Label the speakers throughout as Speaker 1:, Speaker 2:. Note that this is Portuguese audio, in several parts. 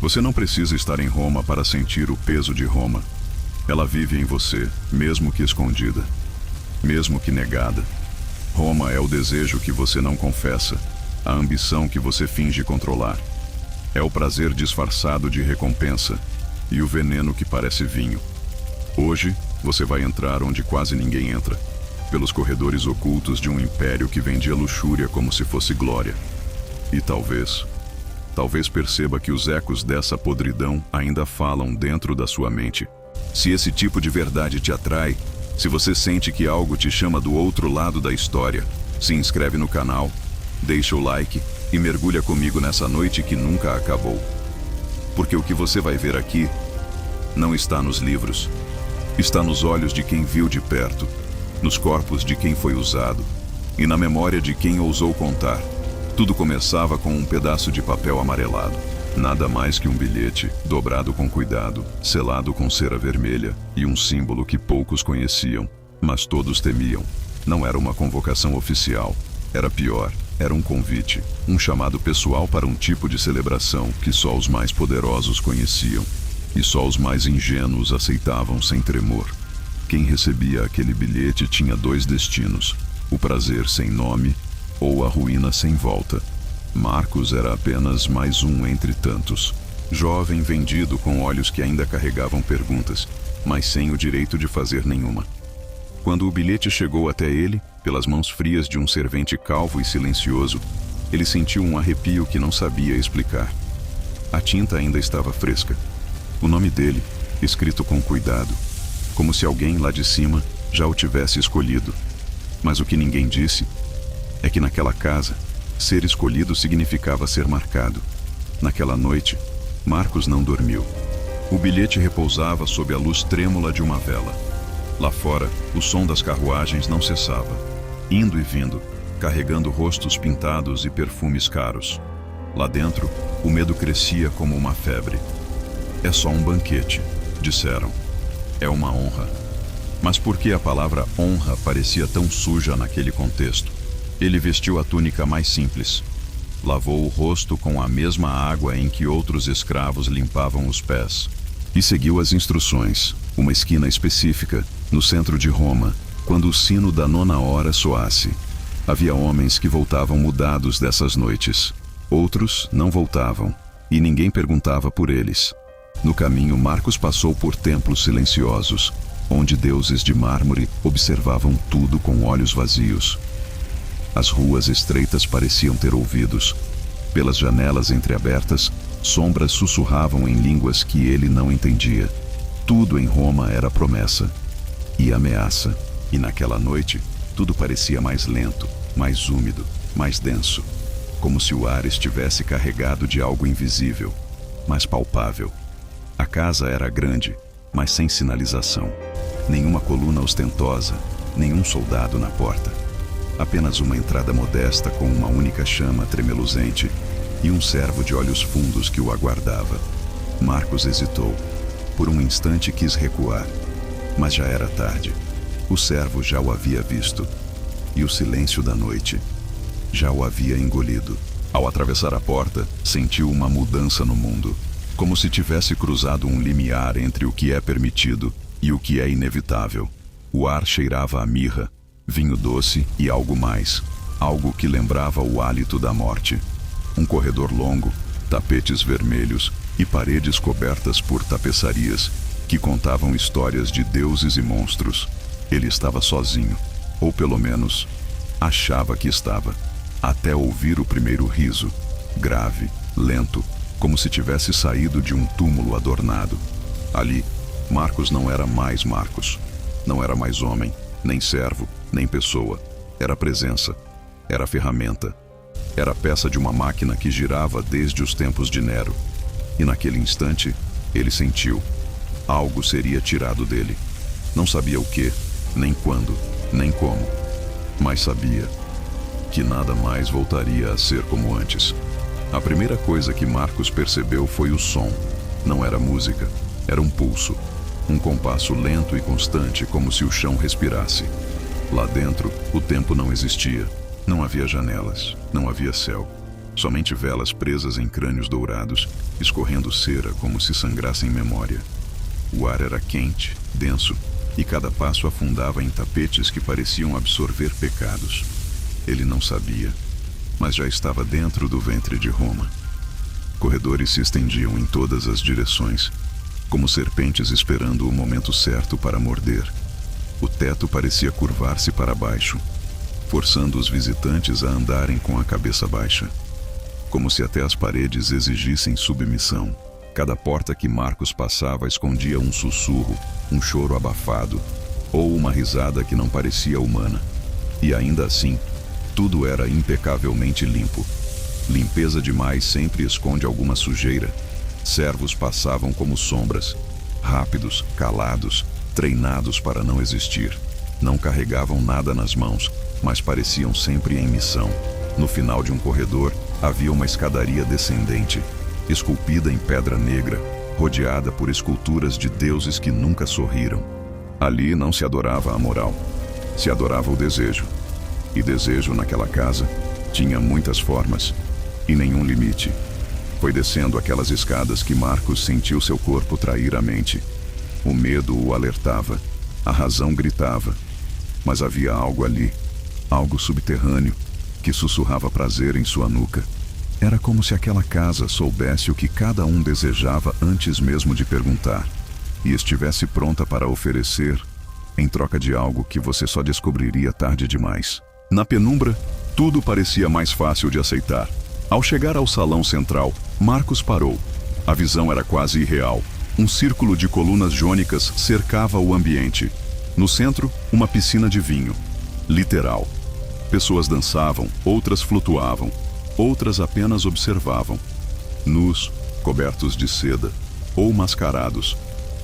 Speaker 1: Você não precisa estar em Roma para sentir o peso de Roma. Ela vive em você, mesmo que escondida, mesmo que negada. Roma é o desejo que você não confessa, a ambição que você finge controlar. É o prazer disfarçado de recompensa e o veneno que parece vinho. Hoje, você vai entrar onde quase ninguém entra, pelos corredores ocultos de um império que vendia luxúria como se fosse glória. E talvez perceba que os ecos dessa podridão ainda falam dentro da sua mente. Se esse tipo de verdade te atrai, se você sente que algo te chama do outro lado da história, se inscreve no canal, deixa o like e mergulha comigo nessa noite que nunca acabou. Porque o que você vai ver aqui não está nos livros, está nos olhos de quem viu de perto, nos corpos de quem foi usado e na memória de quem ousou contar. Tudo começava com um pedaço de papel amarelado. Nada mais que um bilhete, dobrado com cuidado, selado com cera vermelha e um símbolo que poucos conheciam, mas todos temiam. Não era uma convocação oficial. Era pior, era um convite, um chamado pessoal para um tipo de celebração que só os mais poderosos conheciam e só os mais ingênuos aceitavam sem tremor. Quem recebia aquele bilhete tinha dois destinos: o prazer sem nome ou a ruína sem volta. Marcos era apenas mais um entre tantos. Jovem vendido com olhos que ainda carregavam perguntas, mas sem o direito de fazer nenhuma. Quando o bilhete chegou até ele, pelas mãos frias de um servente calvo e silencioso, ele sentiu um arrepio que não sabia explicar. A tinta ainda estava fresca. O nome dele, escrito com cuidado, como se alguém lá de cima já o tivesse escolhido. Mas o que ninguém disse é que naquela casa, ser escolhido significava ser marcado. Naquela noite, Marcos não dormiu. O bilhete repousava sob a luz trêmula de uma vela. Lá fora, o som das carruagens não cessava, indo e vindo, carregando rostos pintados e perfumes caros. Lá dentro, o medo crescia como uma febre. É só um banquete, disseram. É uma honra. Mas por que a palavra honra parecia tão suja naquele contexto? Ele vestiu a túnica mais simples. Lavou o rosto com a mesma água em que outros escravos limpavam os pés. E seguiu as instruções, uma esquina específica, no centro de Roma, quando o sino da 9ª hora soasse. Havia homens que voltavam mudados dessas noites. Outros não voltavam, e ninguém perguntava por eles. No caminho, Marcos passou por templos silenciosos, onde deuses de mármore observavam tudo com olhos vazios. As ruas estreitas pareciam ter ouvidos. Pelas janelas entreabertas, sombras sussurravam em línguas que ele não entendia. Tudo em Roma era promessa e ameaça. E naquela noite, tudo parecia mais lento, mais úmido, mais denso. Como se o ar estivesse carregado de algo invisível, mas palpável. A casa era grande, mas sem sinalização. Nenhuma coluna ostentosa, nenhum soldado na porta. Apenas uma entrada modesta com uma única chama tremeluzente e um servo de olhos fundos que o aguardava. Marcos hesitou. Por um instante quis recuar, mas já era tarde. O servo já o havia visto, e o silêncio da noite já o havia engolido. Ao atravessar a porta, sentiu uma mudança no mundo, como se tivesse cruzado um limiar entre o que é permitido e o que é inevitável. O ar cheirava a mirra, vinho doce e algo mais, algo que lembrava o hálito da morte. Um corredor longo, tapetes vermelhos e paredes cobertas por tapeçarias que contavam histórias de deuses e monstros. Ele estava sozinho, ou pelo menos, achava que estava, até ouvir o primeiro riso, grave, lento, como se tivesse saído de um túmulo adornado. Ali, Marcos não era mais Marcos, não era mais homem, nem servo, nem pessoa. Era presença, era ferramenta, era peça de uma máquina que girava desde os tempos de Nero. E naquele instante, ele sentiu. Algo seria tirado dele. Não sabia o que, nem quando, nem como. Mas sabia que nada mais voltaria a ser como antes. A primeira coisa que Marcos percebeu foi o som. Não era música, era um pulso. Um compasso lento e constante, como se o chão respirasse. Lá dentro, o tempo não existia. Não havia janelas, não havia céu. Somente velas presas em crânios dourados, escorrendo cera como se sangrassem memória. O ar era quente, denso, e cada passo afundava em tapetes que pareciam absorver pecados. Ele não sabia, mas já estava dentro do ventre de Roma. Corredores se estendiam em todas as direções, como serpentes esperando o momento certo para morder. O teto parecia curvar-se para baixo, forçando os visitantes a andarem com a cabeça baixa, como se até as paredes exigissem submissão. Cada porta que Marcos passava escondia um sussurro, um choro abafado, ou uma risada que não parecia humana. E ainda assim, tudo era impecavelmente limpo. Limpeza demais sempre esconde alguma sujeira. Servos passavam como sombras, rápidos, calados, treinados para não existir. Não carregavam nada nas mãos, mas pareciam sempre em missão. No final de um corredor, havia uma escadaria descendente, esculpida em pedra negra, rodeada por esculturas de deuses que nunca sorriram. Ali não se adorava a moral, se adorava o desejo. E desejo naquela casa tinha muitas formas e nenhum limite. Foi descendo aquelas escadas que Marcos sentiu seu corpo trair a mente. O medo o alertava, a razão gritava. Mas havia algo ali, algo subterrâneo, que sussurrava prazer em sua nuca. Era como se aquela casa soubesse o que cada um desejava antes mesmo de perguntar, e estivesse pronta para oferecer, em troca de algo que você só descobriria tarde demais. Na penumbra, tudo parecia mais fácil de aceitar. Ao chegar ao salão central, Marcos parou. A visão era quase irreal. Um círculo de colunas jônicas cercava o ambiente. No centro, uma piscina de vinho. Literal. Pessoas dançavam, outras flutuavam, outras apenas observavam. Nus, cobertos de seda, ou mascarados.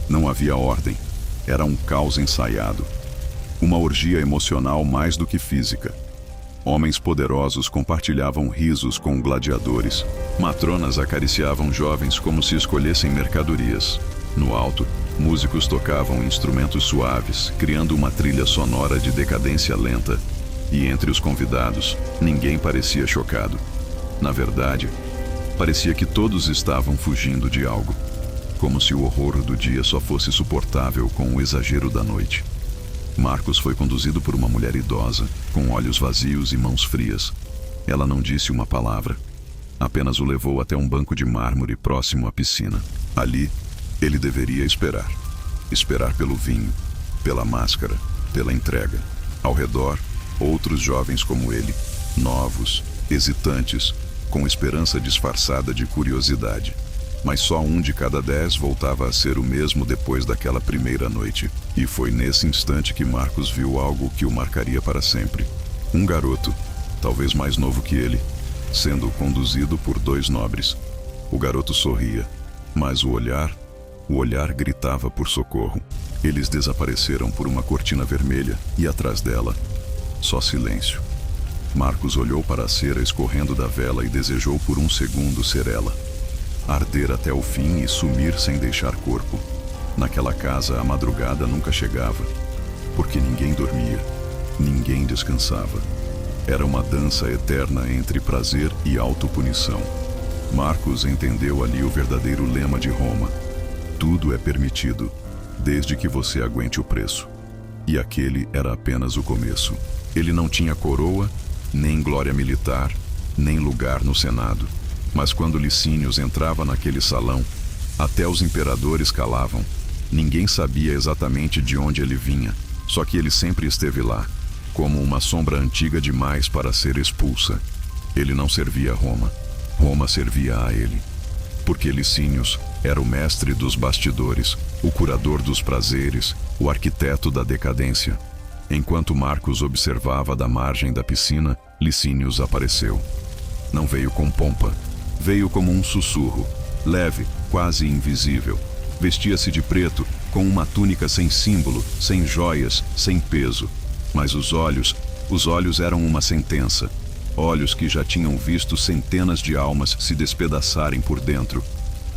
Speaker 1: Não havia ordem. Era um caos ensaiado. Uma orgia emocional mais do que física. Homens poderosos compartilhavam risos com gladiadores. Matronas acariciavam jovens como se escolhessem mercadorias. No alto, músicos tocavam instrumentos suaves, criando uma trilha sonora de decadência lenta. E entre os convidados, ninguém parecia chocado. Na verdade, parecia que todos estavam fugindo de algo. Como se o horror do dia só fosse suportável com o exagero da noite. Marcos foi conduzido por uma mulher idosa, com olhos vazios e mãos frias. Ela não disse uma palavra. Apenas o levou até um banco de mármore próximo à piscina. Ali, ele deveria esperar. Esperar pelo vinho, pela máscara, pela entrega. Ao redor, outros jovens como ele, novos, hesitantes, com esperança disfarçada de curiosidade. Mas só 1 de cada 10 voltava a ser o mesmo depois daquela primeira noite. E foi nesse instante que Marcos viu algo que o marcaria para sempre. Um garoto, talvez mais novo que ele, sendo conduzido por 2 nobres. O garoto sorria, mas o olhar gritava por socorro. Eles desapareceram por uma cortina vermelha e atrás dela, só silêncio. Marcos olhou para a cera escorrendo da vela e desejou por um segundo ser ela. Arder até o fim e sumir sem deixar corpo. Naquela casa a madrugada nunca chegava, porque ninguém dormia, ninguém descansava. Era uma dança eterna entre prazer e autopunição. Marcos entendeu ali o verdadeiro lema de Roma: tudo é permitido, desde que você aguente o preço. E aquele era apenas o começo. Ele não tinha coroa, nem glória militar, nem lugar no Senado. Mas quando Licínios entrava naquele salão, até os imperadores calavam. Ninguém sabia exatamente de onde ele vinha, só que ele sempre esteve lá, como uma sombra antiga demais para ser expulsa. Ele não servia a Roma, Roma servia a ele. Porque Licínios era o mestre dos bastidores, o curador dos prazeres, o arquiteto da decadência. Enquanto Marcos observava da margem da piscina, Licínios apareceu. Não veio com pompa. Veio como um sussurro, leve, quase invisível. Vestia-se de preto, com uma túnica sem símbolo, sem joias, sem peso. Mas os olhos eram uma sentença. Olhos que já tinham visto centenas de almas se despedaçarem por dentro.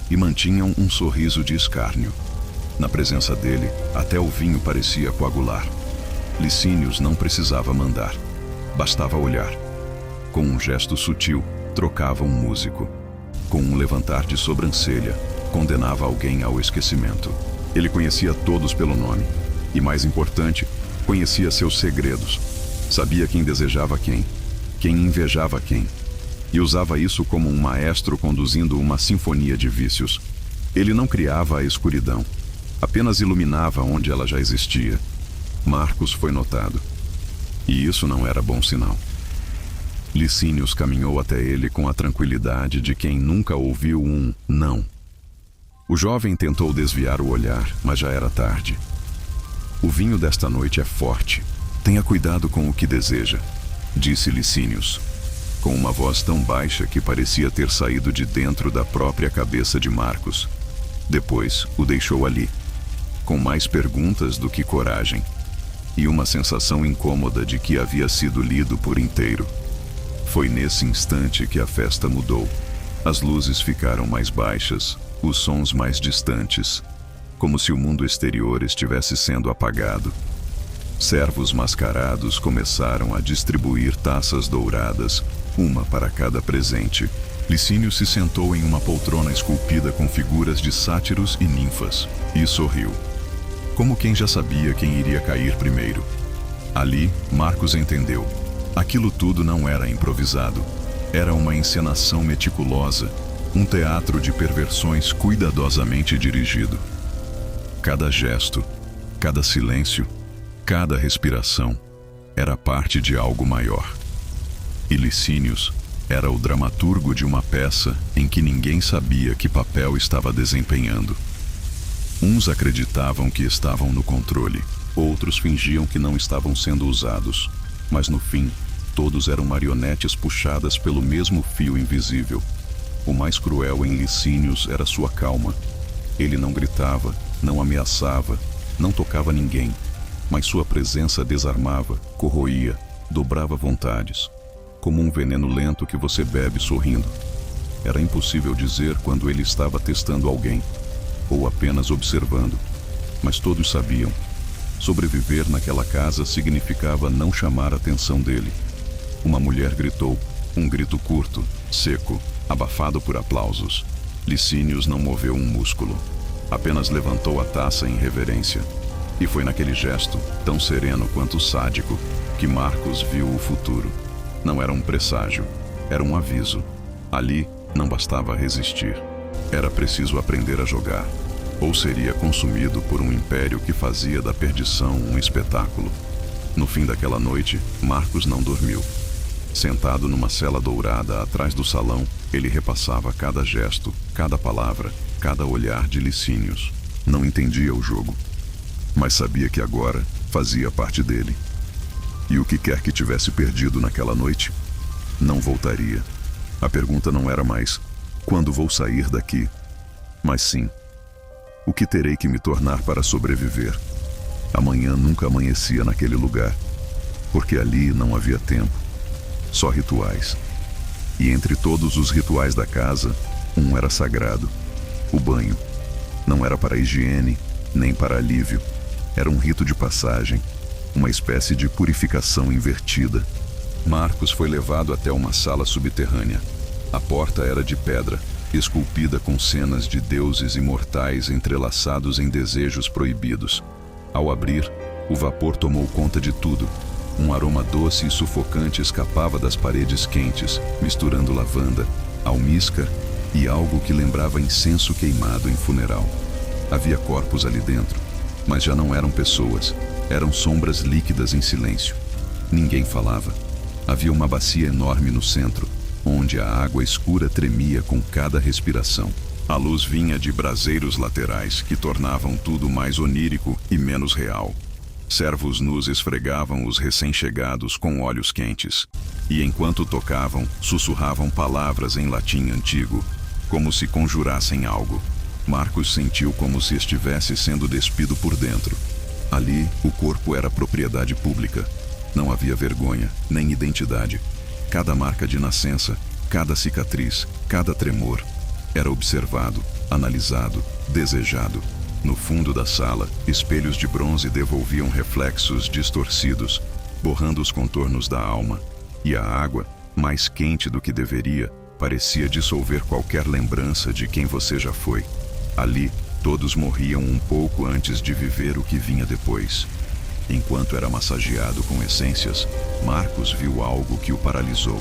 Speaker 1: E mantinham um sorriso de escárnio. Na presença dele, até o vinho parecia coagular. Licínios não precisava mandar. Bastava olhar. Com um gesto sutil, trocava um músico. Com um levantar de sobrancelha, condenava alguém ao esquecimento. Ele conhecia todos pelo nome. E mais importante, conhecia seus segredos. Sabia quem desejava quem invejava quem. E usava isso como um maestro conduzindo uma sinfonia de vícios. Ele não criava a escuridão, apenas iluminava onde ela já existia. Marcos foi notado. E isso não era bom sinal. Licínios caminhou até ele com a tranquilidade de quem nunca ouviu um não. O jovem tentou desviar o olhar, mas já era tarde. O vinho desta noite é forte. Tenha cuidado com o que deseja, disse Licínios, com uma voz tão baixa que parecia ter saído de dentro da própria cabeça de Marcos. Depois o deixou ali, com mais perguntas do que coragem, e uma sensação incômoda de que havia sido lido por inteiro. Foi nesse instante que a festa mudou. As luzes ficaram mais baixas, os sons mais distantes, como se o mundo exterior estivesse sendo apagado. Servos mascarados começaram a distribuir taças douradas, uma para cada presente. Licínio se sentou em uma poltrona esculpida com figuras de sátiros e ninfas, e sorriu, como quem já sabia quem iria cair primeiro. Ali, Marcos entendeu. Aquilo tudo não era improvisado. Era uma encenação meticulosa, um teatro de perversões cuidadosamente dirigido. Cada gesto, cada silêncio, cada respiração era parte de algo maior. E Licínios era o dramaturgo de uma peça em que ninguém sabia que papel estava desempenhando. Uns acreditavam que estavam no controle, outros fingiam que não estavam sendo usados, mas no fim, todos eram marionetes puxadas pelo mesmo fio invisível. O mais cruel em Licínios era sua calma. Ele não gritava, não ameaçava, não tocava ninguém, mas sua presença desarmava, corroía, dobrava vontades, como um veneno lento que você bebe sorrindo. Era impossível dizer quando ele estava testando alguém, ou apenas observando, mas todos sabiam. Sobreviver naquela casa significava não chamar a atenção dele. Uma mulher gritou, um grito curto, seco, abafado por aplausos. Licínios não moveu um músculo, apenas levantou a taça em reverência. E foi naquele gesto, tão sereno quanto sádico, que Marcos viu o futuro. Não era um presságio, era um aviso. Ali não bastava resistir. Era preciso aprender a jogar, ou seria consumido por um império que fazia da perdição um espetáculo. No fim daquela noite, Marcos não dormiu. Sentado numa cela dourada atrás do salão, ele repassava cada gesto, cada palavra, cada olhar de Licínios. Não entendia o jogo, mas sabia que agora fazia parte dele. E o que quer que tivesse perdido naquela noite, não voltaria. A pergunta não era mais, quando vou sair daqui? Mas sim, o que terei que me tornar para sobreviver? Amanhã nunca amanhecia naquele lugar, porque ali não havia tempo, só rituais. E entre todos os rituais da casa, um era sagrado: o banho. Não era para higiene, nem para alívio. Era um rito de passagem, uma espécie de purificação invertida. Marcos foi levado até uma sala subterrânea. A porta era de pedra, esculpida com cenas de deuses imortais entrelaçados em desejos proibidos. Ao abrir, o vapor tomou conta de tudo. Um aroma doce e sufocante escapava das paredes quentes, misturando lavanda, almíscar e algo que lembrava incenso queimado em funeral. Havia corpos ali dentro, mas já não eram pessoas, eram sombras líquidas em silêncio. Ninguém falava. Havia uma bacia enorme no centro, onde a água escura tremia com cada respiração. A luz vinha de braseiros laterais que tornavam tudo mais onírico e menos real. Servos nus esfregavam os recém-chegados com óleos quentes, e enquanto tocavam, sussurravam palavras em latim antigo, como se conjurassem algo. Marcos sentiu como se estivesse sendo despido por dentro. Ali, o corpo era propriedade pública. Não havia vergonha, nem identidade. Cada marca de nascença, cada cicatriz, cada tremor, era observado, analisado, desejado. No fundo da sala, espelhos de bronze devolviam reflexos distorcidos, borrando os contornos da alma, e a água, mais quente do que deveria, parecia dissolver qualquer lembrança de quem você já foi. Ali, todos morriam um pouco antes de viver o que vinha depois. Enquanto era massageado com essências, Marcos viu algo que o paralisou.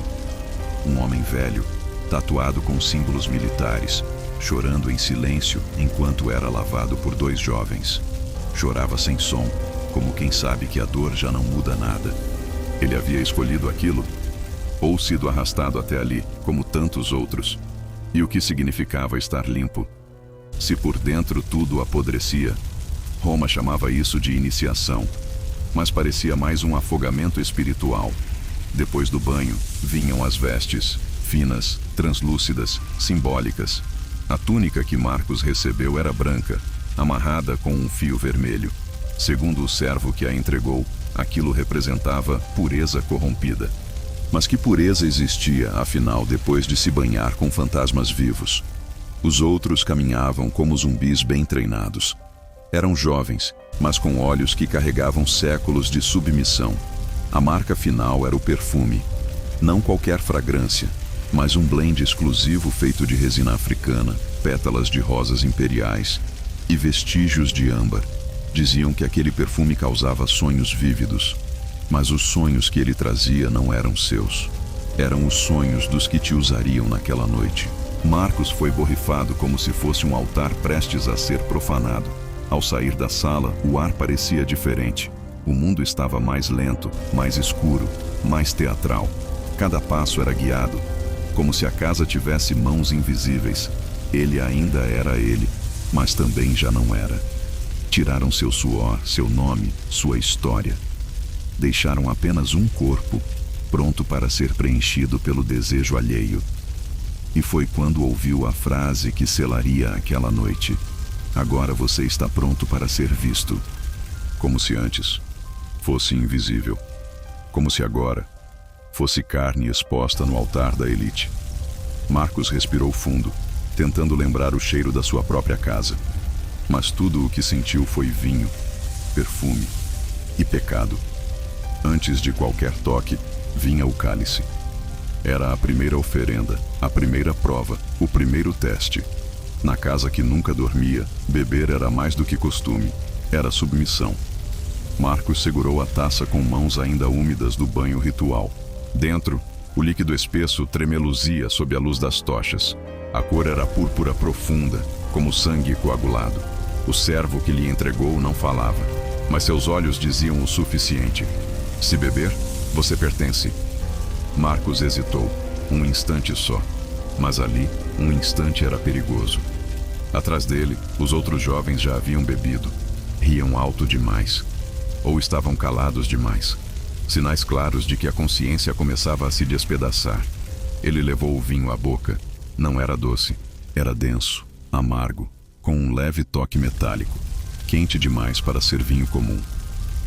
Speaker 1: Um homem velho, tatuado com símbolos militares, chorando em silêncio enquanto era lavado por dois jovens. Chorava sem som, como quem sabe que a dor já não muda nada. Ele havia escolhido aquilo? Ou sido arrastado até ali, como tantos outros? E o que significava estar limpo? Se por dentro tudo apodrecia, Roma chamava isso de iniciação, mas parecia mais um afogamento espiritual. Depois do banho, vinham as vestes, finas, translúcidas, simbólicas. A túnica que Marcos recebeu era branca, amarrada com um fio vermelho. Segundo o servo que a entregou, aquilo representava pureza corrompida. Mas que pureza existia, afinal, depois de se banhar com fantasmas vivos? Os outros caminhavam como zumbis bem treinados. Eram jovens, mas com olhos que carregavam séculos de submissão. A marca final era o perfume. Não qualquer fragrância, mas um blend exclusivo feito de resina africana, pétalas de rosas imperiais e vestígios de âmbar. Diziam que aquele perfume causava sonhos vívidos. Mas os sonhos que ele trazia não eram seus. Eram os sonhos dos que te usariam naquela noite. Marcos foi borrifado como se fosse um altar prestes a ser profanado. Ao sair da sala, o ar parecia diferente. O mundo estava mais lento, mais escuro, mais teatral. Cada passo era guiado, como se a casa tivesse mãos invisíveis. Ele ainda era ele, mas também já não era. Tiraram seu suor, seu nome, sua história. Deixaram apenas um corpo, pronto para ser preenchido pelo desejo alheio. E foi quando ouviu a frase que selaria aquela noite: agora você está pronto para ser visto. Como se antes fosse invisível. Como se agora fosse carne exposta no altar da elite. Marcos respirou fundo, tentando lembrar o cheiro da sua própria casa. Mas tudo o que sentiu foi vinho, perfume e pecado. Antes de qualquer toque, vinha o cálice. Era a primeira oferenda, a primeira prova, o primeiro teste. Na casa que nunca dormia, beber era mais do que costume, era submissão. Marcos segurou a taça com mãos ainda úmidas do banho ritual. Dentro, o líquido espesso tremeluzia sob a luz das tochas. A cor era púrpura profunda, como sangue coagulado. O servo que lhe entregou não falava, mas seus olhos diziam o suficiente. Se beber, você pertence. Marcos hesitou, um instante só. Mas ali, um instante era perigoso. Atrás dele, os outros jovens já haviam bebido. Riam alto demais. Ou estavam calados demais. Sinais claros de que a consciência começava a se despedaçar. Ele levou o vinho à boca. Não era doce. Era denso, amargo, com um leve toque metálico. Quente demais para ser vinho comum.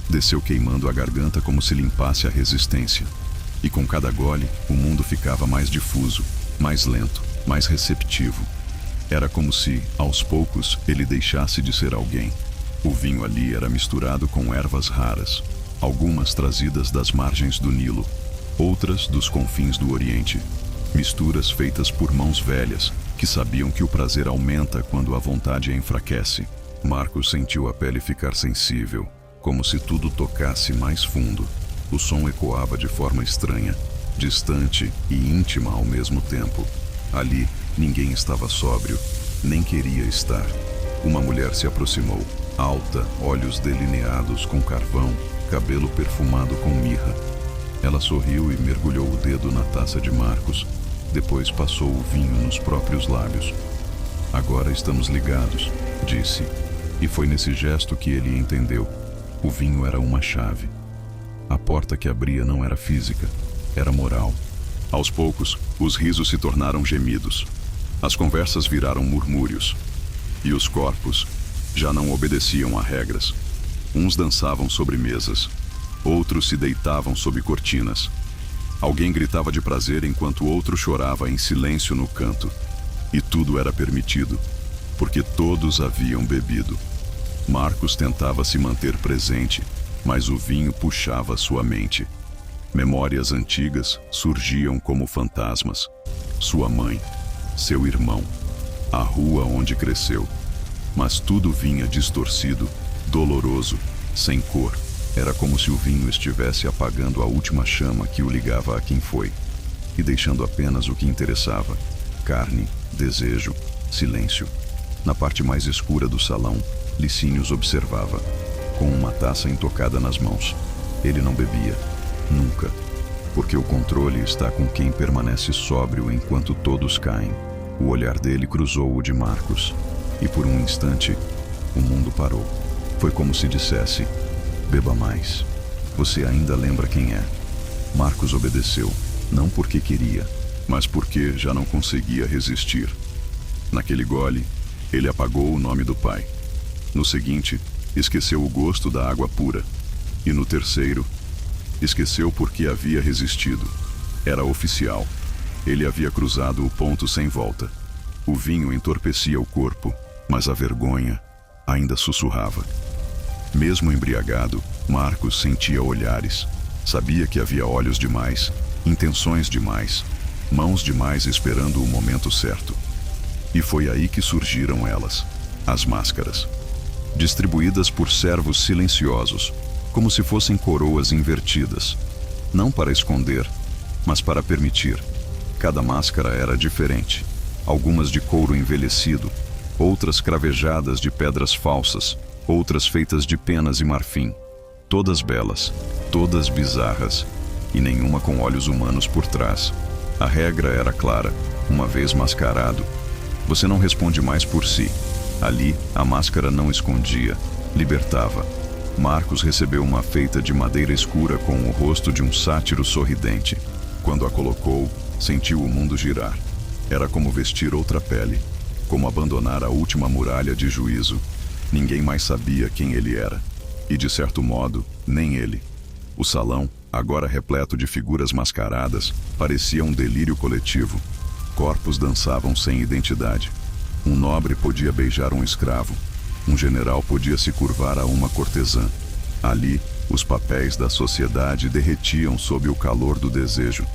Speaker 1: Desceu queimando a garganta como se limpasse a resistência. E com cada gole, o mundo ficava mais difuso, mais lento, mais receptivo. Era como se, aos poucos, ele deixasse de ser alguém. O vinho ali era misturado com ervas raras, algumas trazidas das margens do Nilo, outras dos confins do Oriente. Misturas feitas por mãos velhas, que sabiam que o prazer aumenta quando a vontade enfraquece. Marcos sentiu a pele ficar sensível, como se tudo tocasse mais fundo. O som ecoava de forma estranha, distante e íntima ao mesmo tempo. Ali, ninguém estava sóbrio, nem queria estar. Uma mulher se aproximou, alta, olhos delineados com carvão, cabelo perfumado com mirra. Ela sorriu e mergulhou o dedo na taça de Marcos, depois passou o vinho nos próprios lábios. Agora estamos ligados, disse, e foi nesse gesto que ele entendeu. O vinho era uma chave. A porta que abria não era física, era moral. Aos poucos, os risos se tornaram gemidos. As conversas viraram murmúrios. E os corpos já não obedeciam a regras. Uns dançavam sobre mesas, outros se deitavam sob cortinas. Alguém gritava de prazer enquanto outro chorava em silêncio no canto. E tudo era permitido, porque todos haviam bebido. Marcos tentava se manter presente, mas o vinho puxava sua mente. Memórias antigas surgiam como fantasmas. sua mãe, seu irmão, a rua onde cresceu. Mas tudo vinha distorcido, doloroso, sem cor. Era como se o vinho estivesse apagando a última chama que o ligava a quem foi, e deixando apenas o que interessava: carne, desejo, silêncio. Na parte mais escura do salão, Licínios observava, com uma taça intocada nas mãos. Ele não bebia, nunca, porque o controle está com quem permanece sóbrio enquanto todos caem. O olhar dele cruzou o de Marcos, e por um instante, o mundo parou. Foi como se dissesse: beba mais. Você ainda lembra quem é? Marcos obedeceu, não porque queria, mas porque já não conseguia resistir. Naquele gole, ele apagou o nome do pai. No seguinte, esqueceu o gosto da água pura. E no terceiro, esqueceu porque havia resistido. Era oficial. Ele havia cruzado o ponto sem volta. O vinho entorpecia o corpo, mas a vergonha ainda sussurrava. Mesmo embriagado, Marcos sentia olhares. Sabia que havia olhos demais, intenções demais, mãos demais esperando o momento certo. E foi aí que surgiram elas, as máscaras. Distribuídas por servos silenciosos, como se fossem coroas invertidas. Não para esconder, mas para permitir. Cada máscara era diferente. Algumas de couro envelhecido, outras cravejadas de pedras falsas, outras feitas de penas e marfim. Todas belas, todas bizarras, e nenhuma com olhos humanos por trás. A regra era clara: uma vez mascarado, você não responde mais por si. Ali, a máscara não escondia, libertava. Marcos recebeu uma feita de madeira escura com o rosto de um sátiro sorridente. Quando a colocou, sentiu o mundo girar. Era como vestir outra pele, como abandonar a última muralha de juízo. Ninguém mais sabia quem ele era. E, de certo modo, nem ele. O salão, agora repleto de figuras mascaradas, parecia um delírio coletivo. Corpos dançavam sem identidade. Um nobre podia beijar um escravo. Um general podia se curvar a uma cortesã. Ali, os papéis da sociedade derretiam sob o calor do desejo.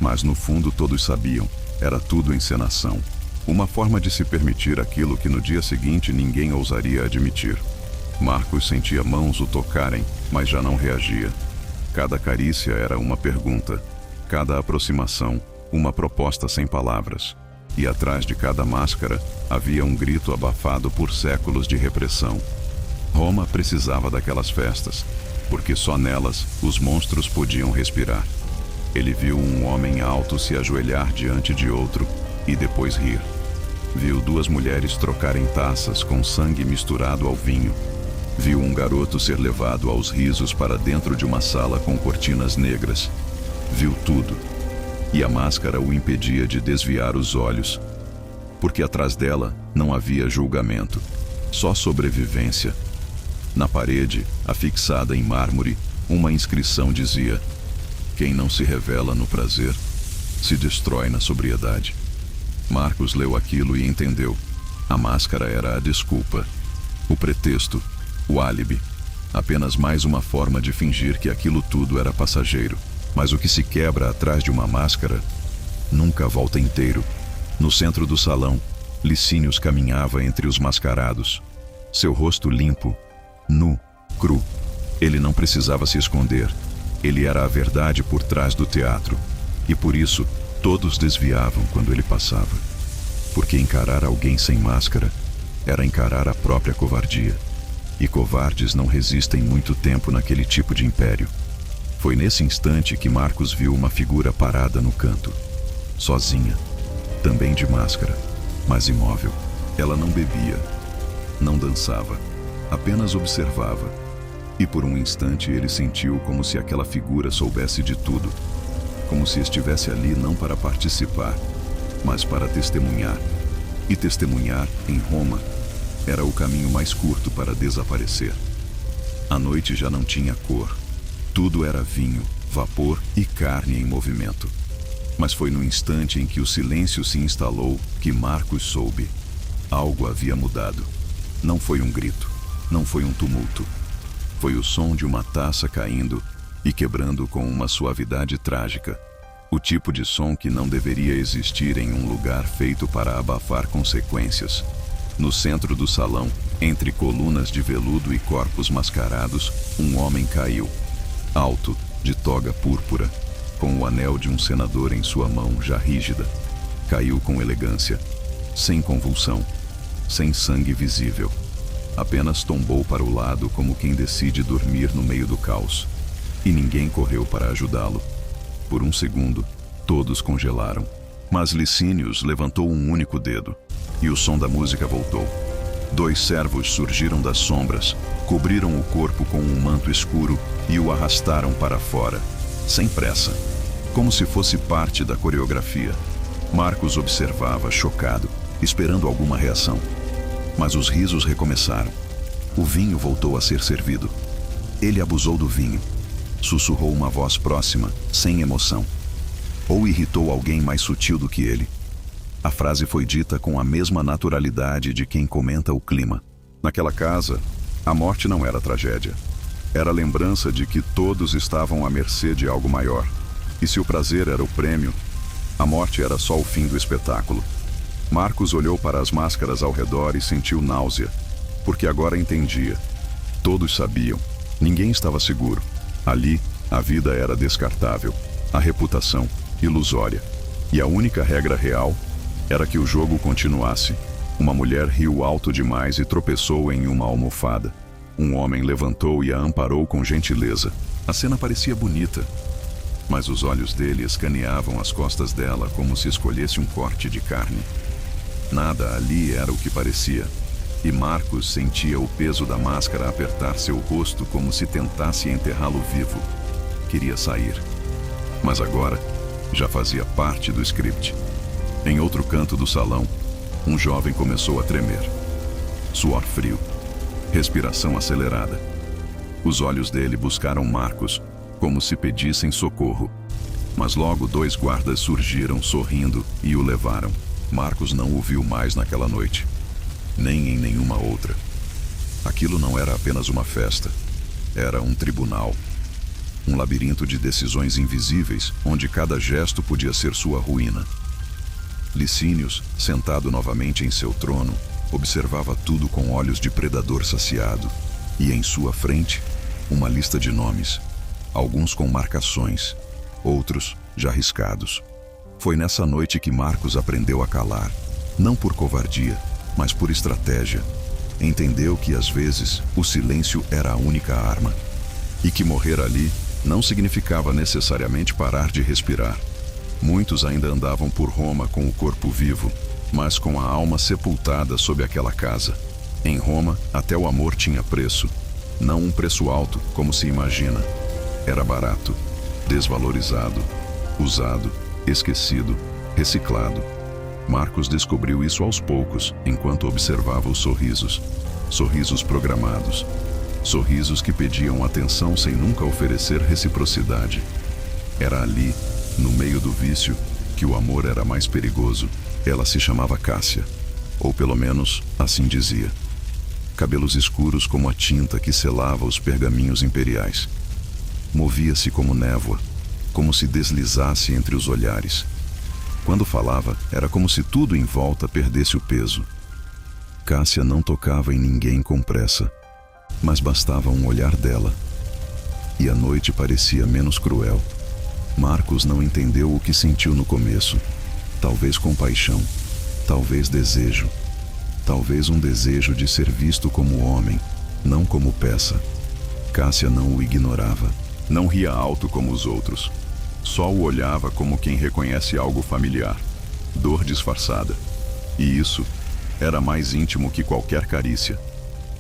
Speaker 1: Mas no fundo todos sabiam, era tudo encenação. Uma forma de se permitir aquilo que no dia seguinte ninguém ousaria admitir. Marcos sentia mãos o tocarem, mas já não reagia. Cada carícia era uma pergunta, cada aproximação, uma proposta sem palavras. E atrás de cada máscara havia um grito abafado por séculos de repressão. Roma precisava daquelas festas, porque só nelas os monstros podiam respirar. Ele viu um homem alto se ajoelhar diante de outro e depois rir. Viu duas mulheres trocarem taças com sangue misturado ao vinho. Viu um garoto ser levado aos risos para dentro de uma sala com cortinas negras. Viu tudo. E a máscara o impedia de desviar os olhos, porque atrás dela não havia julgamento, só sobrevivência. Na parede, afixada em mármore, uma inscrição dizia: quem não se revela no prazer, se destrói na sobriedade. Marcos leu aquilo e entendeu. A máscara era a desculpa, o pretexto, o álibi. Apenas mais uma forma de fingir que aquilo tudo era passageiro. Mas o que se quebra atrás de uma máscara nunca volta inteiro. No centro do salão, Licínios caminhava entre os mascarados. Seu rosto limpo, nu, cru. Ele não precisava se esconder. Ele era a verdade por trás do teatro. E por isso, todos desviavam quando ele passava. Porque encarar alguém sem máscara era encarar a própria covardia. E covardes não resistem muito tempo naquele tipo de império. Foi nesse instante que Marcos viu uma figura parada no canto. Sozinha, também de máscara, mas imóvel. Ela não bebia, não dançava, apenas observava. E por um instante ele sentiu como se aquela figura soubesse de tudo. Como se estivesse ali não para participar, mas para testemunhar. E testemunhar, em Roma, era o caminho mais curto para desaparecer. A noite já não tinha cor. Tudo era vinho, vapor e carne em movimento. Mas foi no instante em que o silêncio se instalou que Marcos soube. Algo havia mudado. Não foi um grito, não foi um tumulto. Foi o som de uma taça caindo e quebrando com uma suavidade trágica. O tipo de som que não deveria existir em um lugar feito para abafar consequências. No centro do salão, entre colunas de veludo e corpos mascarados, um homem caiu. Alto, de toga púrpura, com o anel de um senador em sua mão já rígida. Caiu com elegância, sem convulsão, sem sangue visível. Apenas tombou para o lado como quem decide dormir no meio do caos. E ninguém correu para ajudá-lo. Por um segundo, todos congelaram. Mas Licínios levantou um único dedo, e o som da música voltou. 2 servos surgiram das sombras, cobriram o corpo com um manto escuro e o arrastaram para fora, sem pressa, como se fosse parte da coreografia. Marcos observava, chocado, esperando alguma reação. Mas os risos recomeçaram. O vinho voltou a ser servido. Ele abusou do vinho. Sussurrou uma voz próxima, sem emoção. Ou irritou alguém mais sutil do que ele. A frase foi dita com a mesma naturalidade de quem comenta o clima. Naquela casa, a morte não era tragédia. Era a lembrança de que todos estavam à mercê de algo maior. E se o prazer era o prêmio, a morte era só o fim do espetáculo. Marcos olhou para as máscaras ao redor e sentiu náusea, porque agora entendia. Todos sabiam. Ninguém estava seguro. Ali, a vida era descartável, a reputação ilusória. E a única regra real era que o jogo continuasse. Uma mulher riu alto demais e tropeçou em uma almofada. Um homem levantou e a amparou com gentileza. A cena parecia bonita, mas os olhos dele escaneavam as costas dela como se escolhesse um corte de carne. Nada ali era o que parecia, e Marcos sentia o peso da máscara apertar seu rosto como se tentasse enterrá-lo vivo. Queria sair, mas agora já fazia parte do script. Em outro canto do salão, um jovem começou a tremer. Suor frio, respiração acelerada. Os olhos dele buscaram Marcos, como se pedissem socorro. Mas logo 2 guardas surgiram sorrindo e o levaram. Marcos não o viu mais naquela noite, nem em nenhuma outra. Aquilo não era apenas uma festa, era um tribunal. Um labirinto de decisões invisíveis, onde cada gesto podia ser sua ruína. Licínios, sentado novamente em seu trono, observava tudo com olhos de predador saciado, e em sua frente, uma lista de nomes, alguns com marcações, outros já riscados. Foi nessa noite que Marcos aprendeu a calar, não por covardia, mas por estratégia. Entendeu que às vezes o silêncio era a única arma, e que morrer ali não significava necessariamente parar de respirar. Muitos ainda andavam por Roma com o corpo vivo, mas com a alma sepultada sob aquela casa. Em Roma, até o amor tinha preço. Não um preço alto, como se imagina. Era barato, desvalorizado, usado, esquecido, reciclado. Marcos descobriu isso aos poucos, enquanto observava os sorrisos. Sorrisos programados. Sorrisos que pediam atenção sem nunca oferecer reciprocidade. Era ali, no meio do vício, que o amor era mais perigoso. Ela se chamava Cássia, ou pelo menos assim dizia. Cabelos escuros como a tinta que selava os pergaminhos imperiais. Movia-se como névoa, como se deslizasse entre os olhares. Quando falava, era como se tudo em volta perdesse o peso. Cássia não tocava em ninguém com pressa, mas bastava um olhar dela. E a noite parecia menos cruel. Marcos não entendeu o que sentiu no começo. Talvez compaixão, talvez desejo. Talvez um desejo de ser visto como homem, não como peça. Cássia não o ignorava. Não ria alto como os outros. Só o olhava como quem reconhece algo familiar. Dor disfarçada. E isso era mais íntimo que qualquer carícia.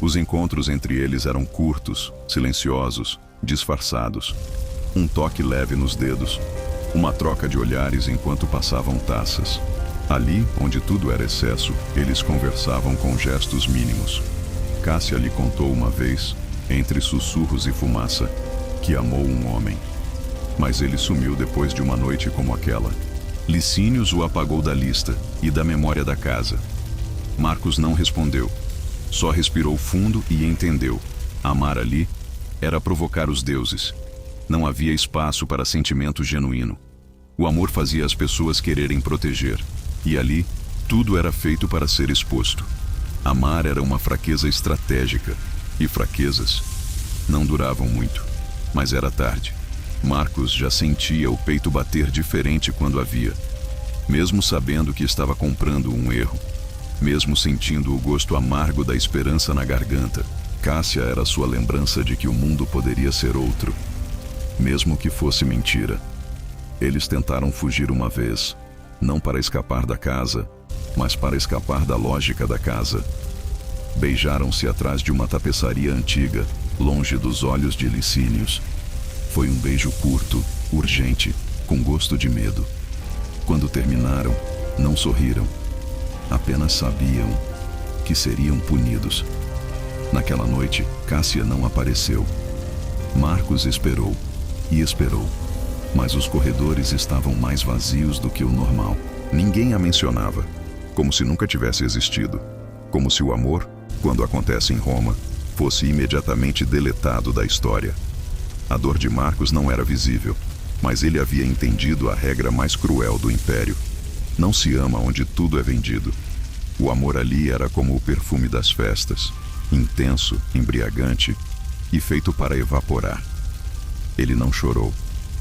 Speaker 1: Os encontros entre eles eram curtos, silenciosos, disfarçados. Um toque leve nos dedos, uma troca de olhares enquanto passavam taças. Ali, onde tudo era excesso, eles conversavam com gestos mínimos. Cássia lhe contou uma vez, entre sussurros e fumaça, que amou um homem. Mas ele sumiu depois de uma noite como aquela. Licínios o apagou da lista e da memória da casa. Marcos não respondeu. Só respirou fundo e entendeu. Amar ali era provocar os deuses. Não havia espaço para sentimento genuíno. O amor fazia as pessoas quererem proteger, e ali, tudo era feito para ser exposto. Amar era uma fraqueza estratégica, e fraquezas não duravam muito, mas era tarde. Marcos já sentia o peito bater diferente quando a via. Mesmo sabendo que estava comprando um erro, mesmo sentindo o gosto amargo da esperança na garganta, Cássia era sua lembrança de que o mundo poderia ser outro, mesmo que fosse mentira. Eles tentaram fugir uma vez, não para escapar da casa, mas para escapar da lógica da casa. Beijaram-se atrás de uma tapeçaria antiga, longe dos olhos de Licínios. Foi um beijo curto, urgente, com gosto de medo. Quando terminaram, não sorriram. Apenas sabiam que seriam punidos. Naquela noite, Cássia não apareceu. Marcos esperou e esperou, mas os corredores estavam mais vazios do que o normal. Ninguém a mencionava, como se nunca tivesse existido. Como se o amor, quando acontece em Roma, fosse imediatamente deletado da história. A dor de Marcos não era visível, mas ele havia entendido a regra mais cruel do império. Não se ama onde tudo é vendido. O amor ali era como o perfume das festas, intenso, embriagante e feito para evaporar. Ele não chorou,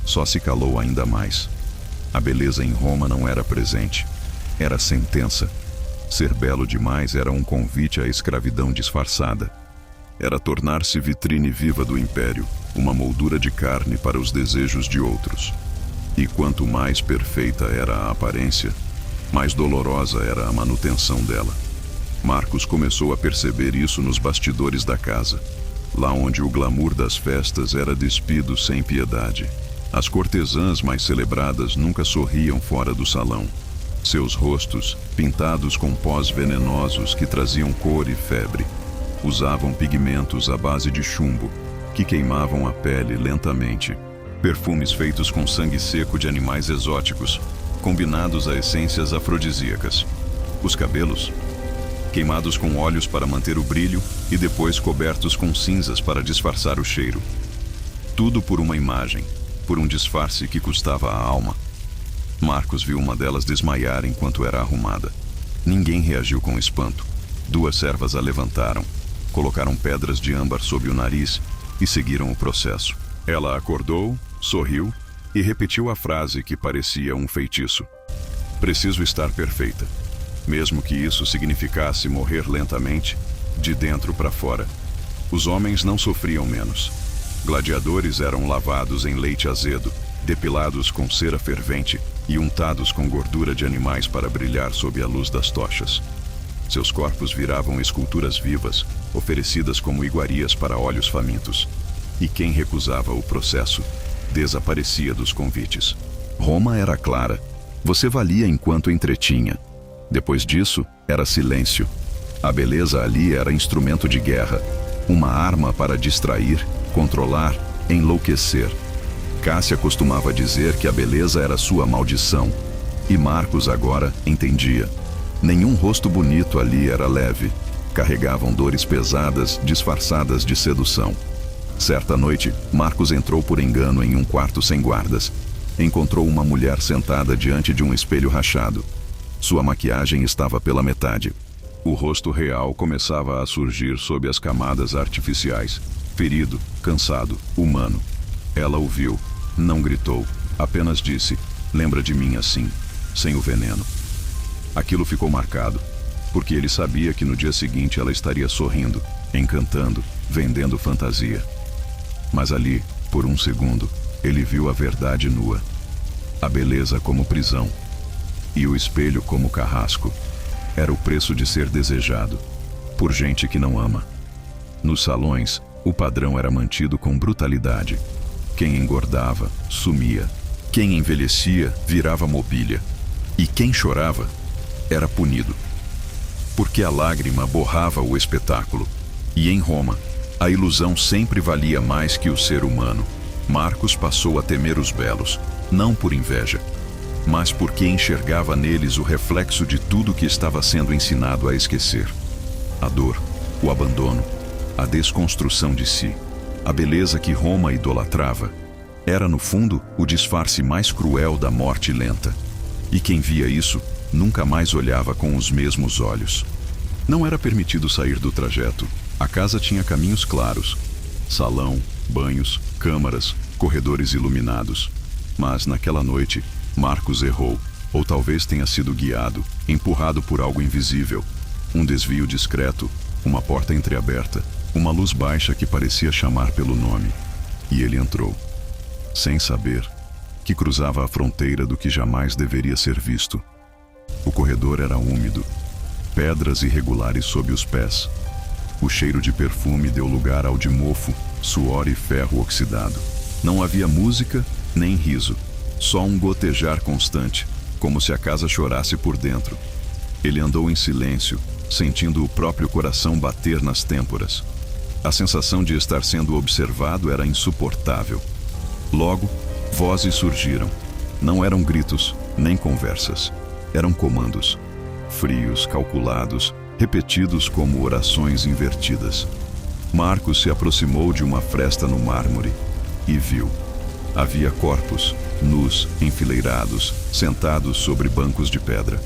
Speaker 1: só se calou ainda mais. A beleza em Roma não era presente, era sentença. Ser belo demais era um convite à escravidão disfarçada. Era tornar-se vitrine viva do império, uma moldura de carne para os desejos de outros. E quanto mais perfeita era a aparência, mais dolorosa era a manutenção dela. Marcos começou a perceber isso nos bastidores da casa, lá onde o glamour das festas era despido sem piedade. As cortesãs mais celebradas nunca sorriam fora do salão. Seus rostos, pintados com pós venenosos que traziam cor e febre, usavam pigmentos à base de chumbo, que queimavam a pele lentamente. Perfumes feitos com sangue seco de animais exóticos, combinados a essências afrodisíacas. Os cabelos, queimados com óleos para manter o brilho e depois cobertos com cinzas para disfarçar o cheiro. Tudo por uma imagem, por um disfarce que custava a alma. Marcos viu uma delas desmaiar enquanto era arrumada. Ninguém reagiu com espanto. 2 servas a levantaram, colocaram pedras de âmbar sob o nariz e seguiram o processo. Ela acordou, sorriu e repetiu a frase que parecia um feitiço. Preciso estar perfeita. Mesmo que isso significasse morrer lentamente, de dentro para fora. Os homens não sofriam menos. Gladiadores eram lavados em leite azedo, depilados com cera fervente e untados com gordura de animais para brilhar sob a luz das tochas. Seus corpos viravam esculturas vivas, oferecidas como iguarias para olhos famintos. E quem recusava o processo, desaparecia dos convites. Roma era clara. Você valia enquanto entretinha. Depois disso, era silêncio. A beleza ali era instrumento de guerra, uma arma para distrair, controlar, enlouquecer. Cássia costumava dizer que a beleza era sua maldição, e Marcos agora entendia. Nenhum rosto bonito ali era leve. Carregavam dores pesadas, disfarçadas de sedução. Certa noite, Marcos entrou por engano em um quarto sem guardas. Encontrou uma mulher sentada diante de um espelho rachado. Sua maquiagem estava pela metade. O rosto real começava a surgir sob as camadas artificiais. Ferido, cansado, humano. Ela o viu, não gritou, apenas disse: "Lembra de mim assim, sem o veneno." Aquilo ficou marcado, porque ele sabia que no dia seguinte ela estaria sorrindo, encantando, vendendo fantasia. Mas ali, por um segundo, ele viu a verdade nua. A beleza como prisão. E o espelho como carrasco. Era o preço de ser desejado, por gente que não ama. Nos salões, o padrão era mantido com brutalidade. Quem engordava, sumia. Quem envelhecia, virava mobília. E quem chorava, era punido. Porque a lágrima borrava o espetáculo. E em Roma, a ilusão sempre valia mais que o ser humano. Marcos passou a temer os belos, não por inveja, mas porque enxergava neles o reflexo de tudo que estava sendo ensinado a esquecer. A dor, o abandono, a desconstrução de si, a beleza que Roma idolatrava. Era, no fundo, o disfarce mais cruel da morte lenta. E quem via isso, nunca mais olhava com os mesmos olhos. Não era permitido sair do trajeto. A casa tinha caminhos claros. Salão, banhos, câmaras, corredores iluminados. Mas, naquela noite, Marcos errou. Ou talvez tenha sido guiado, empurrado por algo invisível. Um desvio discreto, uma porta entreaberta, uma luz baixa que parecia chamar pelo nome. E ele entrou, sem saber, que cruzava a fronteira do que jamais deveria ser visto. O corredor era úmido, pedras irregulares sob os pés. O cheiro de perfume deu lugar ao de mofo, suor e ferro oxidado. Não havia música, nem riso, só um gotejar constante, como se a casa chorasse por dentro. Ele andou em silêncio, sentindo o próprio coração bater nas têmporas. A sensação de estar sendo observado era insuportável. Logo, vozes surgiram. Não eram gritos, nem conversas. Eram comandos. Frios, calculados, repetidos como orações invertidas. Marcos se aproximou de uma fresta no mármore e viu. Havia corpos, nus, enfileirados, sentados sobre bancos de pedra.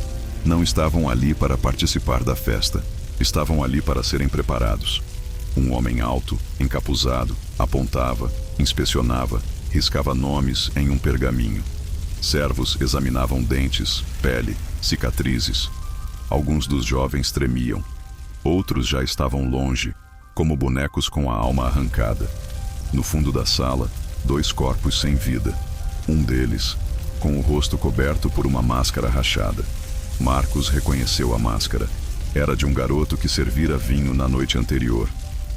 Speaker 1: Não estavam ali para participar da festa. Estavam ali para serem preparados. Um homem alto, encapuzado, apontava, inspecionava, riscava nomes em um pergaminho. Servos examinavam dentes, pele, cicatrizes. Alguns dos jovens tremiam. Outros já estavam longe, como bonecos com a alma arrancada. No fundo da sala, 2 corpos sem vida. Um deles, com o rosto coberto por uma máscara rachada. Marcos reconheceu a máscara. Era de um garoto que servira vinho na noite anterior.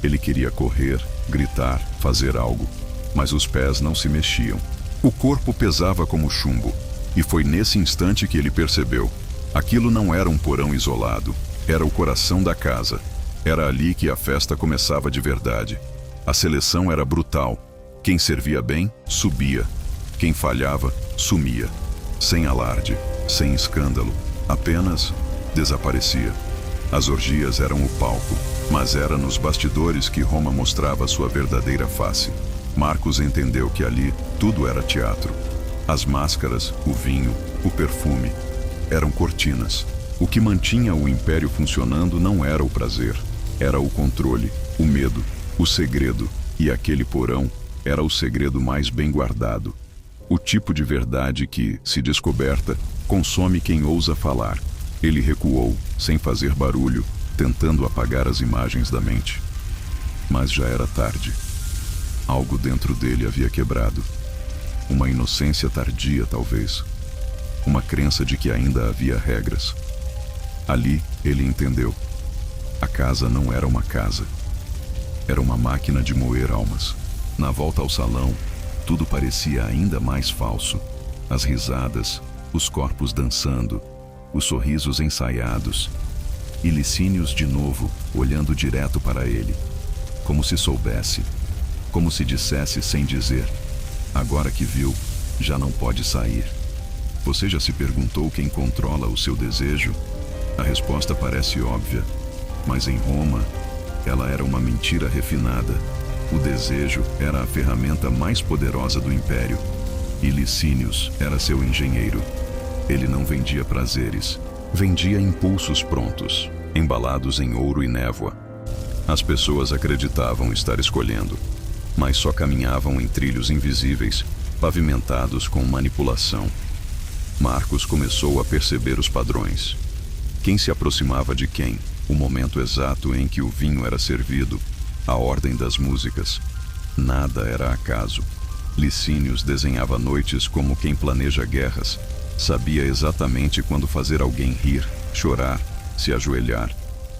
Speaker 1: Ele queria correr, gritar, fazer algo, mas os pés não se mexiam. O corpo pesava como chumbo, e foi nesse instante que ele percebeu. Aquilo não era um porão isolado, era o coração da casa. Era ali que a festa começava de verdade. A seleção era brutal. Quem servia bem, subia. Quem falhava, sumia. Sem alarde, sem escândalo, apenas desaparecia. As orgias eram o palco, mas era nos bastidores que Roma mostrava sua verdadeira face. Marcos entendeu que ali tudo era teatro. As máscaras, o vinho, o perfume, eram cortinas. O que mantinha o império funcionando não era o prazer, era o controle, o medo, o segredo. E aquele porão era o segredo mais bem guardado. O tipo de verdade que, se descoberta, consome quem ousa falar. Ele recuou, sem fazer barulho, tentando apagar as imagens da mente. Mas já era tarde. Algo dentro dele havia quebrado. Uma inocência tardia, talvez. Uma crença de que ainda havia regras. Ali, ele entendeu. A casa não era uma casa. Era uma máquina de moer almas. Na volta ao salão, tudo parecia ainda mais falso. As risadas, os corpos dançando, os sorrisos ensaiados. E Licínios de novo, olhando direto para ele. Como se soubesse. Como se dissesse sem dizer. Agora que viu, já não pode sair. Você já se perguntou quem controla o seu desejo? A resposta parece óbvia. Mas em Roma, ela era uma mentira refinada. O desejo era a ferramenta mais poderosa do império. E Licínios era seu engenheiro. Ele não vendia prazeres, vendia impulsos prontos, embalados em ouro e névoa. As pessoas acreditavam estar escolhendo, mas só caminhavam em trilhos invisíveis, pavimentados com manipulação. Marcos começou a perceber os padrões. Quem se aproximava de quem, o momento exato em que o vinho era servido, a ordem das músicas. Nada era acaso. Licínios desenhava noites como quem planeja guerras. Sabia exatamente quando fazer alguém rir, chorar, se ajoelhar,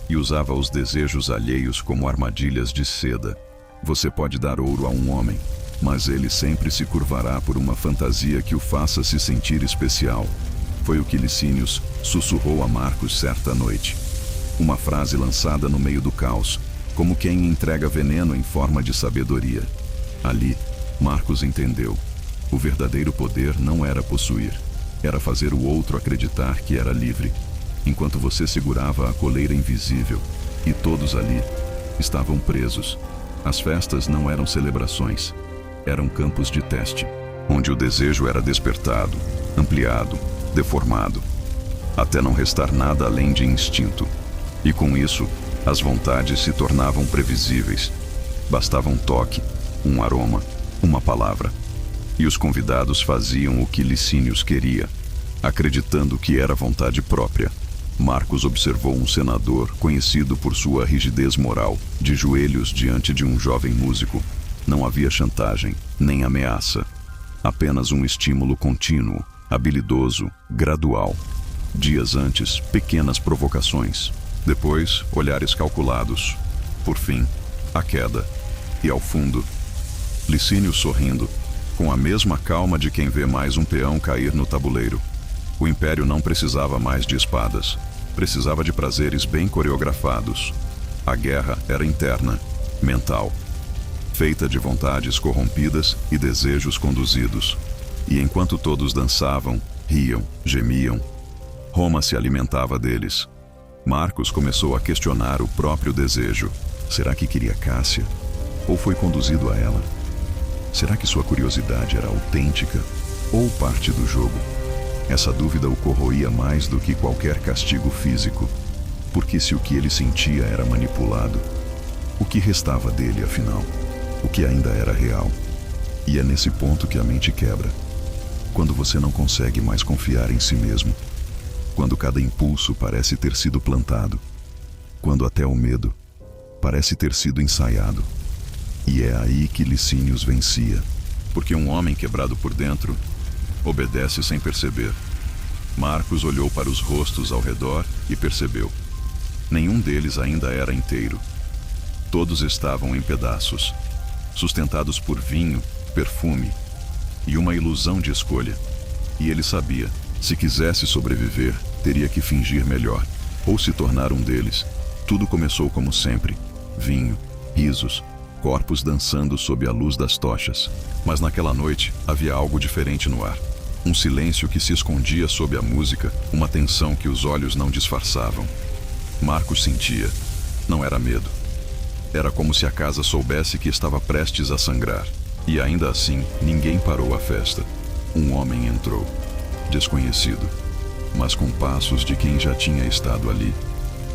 Speaker 1: e usava os desejos alheios como armadilhas de seda. Você pode dar ouro a um homem, mas ele sempre se curvará por uma fantasia que o faça se sentir especial. Foi o que Licínios sussurrou a Marcos certa noite. Uma frase lançada no meio do caos, como quem entrega veneno em forma de sabedoria. Ali, Marcos entendeu. O verdadeiro poder não era possuir. Era fazer o outro acreditar que era livre, enquanto você segurava a coleira invisível, e todos ali estavam presos. As festas não eram celebrações, eram campos de teste, onde o desejo era despertado, ampliado, deformado, até não restar nada além de instinto. E com isso, as vontades se tornavam previsíveis. Bastava um toque, um aroma, uma palavra. E os convidados faziam o que Licínios queria, acreditando que era vontade própria. Marcos observou um senador conhecido por sua rigidez moral, de joelhos diante de um jovem músico. Não havia chantagem, nem ameaça. Apenas um estímulo contínuo, habilidoso, gradual. Dias antes, pequenas provocações. Depois, olhares calculados. Por fim, a queda. E ao fundo, Licínios sorrindo, com a mesma calma de quem vê mais um peão cair no tabuleiro. O Império não precisava mais de espadas. Precisava de prazeres bem coreografados. A guerra era interna, mental, feita de vontades corrompidas e desejos conduzidos. E enquanto todos dançavam, riam, gemiam, Roma se alimentava deles. Marcos começou a questionar o próprio desejo. Será que queria Cássia? Ou foi conduzido a ela? Será que sua curiosidade era autêntica ou parte do jogo? Essa dúvida o corroía mais do que qualquer castigo físico, porque se o que ele sentia era manipulado, o que restava dele, afinal? O que ainda era real? E é nesse ponto que a mente quebra. Quando você não consegue mais confiar em si mesmo. Quando cada impulso parece ter sido plantado. Quando até o medo parece ter sido ensaiado. E é aí que Licínios vencia. Porque um homem quebrado por dentro obedece sem perceber. Marcos olhou para os rostos ao redor e percebeu. Nenhum deles ainda era inteiro. Todos estavam em pedaços, sustentados por vinho, perfume e uma ilusão de escolha. E ele sabia, se quisesse sobreviver, teria que fingir melhor, ou se tornar um deles. Tudo começou como sempre: vinho, risos, corpos dançando sob a luz das tochas. Mas naquela noite havia algo diferente no ar. Um silêncio que se escondia sob a música, uma tensão que os olhos não disfarçavam. Marcos sentia. Não era medo. Era como se a casa soubesse que estava prestes a sangrar. E ainda assim, ninguém parou a festa. Um homem entrou. Desconhecido, mas com passos de quem já tinha estado ali.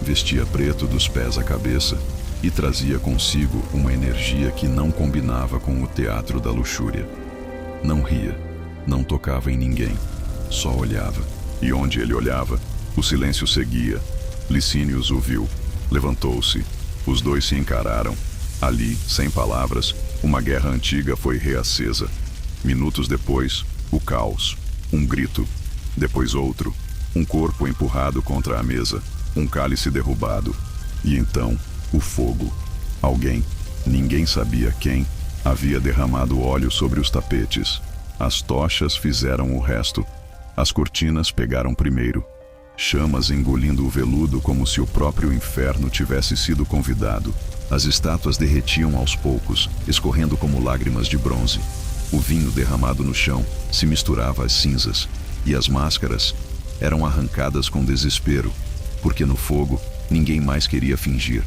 Speaker 1: Vestia preto dos pés à cabeça e trazia consigo uma energia que não combinava com o teatro da luxúria. Não ria, não tocava em ninguém, só olhava. E onde ele olhava, o silêncio seguia. Licínios o viu, levantou-se. Os dois se encararam. Ali, sem palavras, uma guerra antiga foi reacesa. Minutos depois, o caos. Um grito, depois outro, um corpo empurrado contra a mesa, um cálice derrubado. E então, o fogo. Alguém, ninguém sabia quem, havia derramado óleo sobre os tapetes. As tochas fizeram o resto. As cortinas pegaram primeiro. Chamas engolindo o veludo como se o próprio inferno tivesse sido convidado. As estátuas derretiam aos poucos, escorrendo como lágrimas de bronze. O vinho derramado no chão se misturava às cinzas, e as máscaras eram arrancadas com desespero, porque no fogo ninguém mais queria fingir.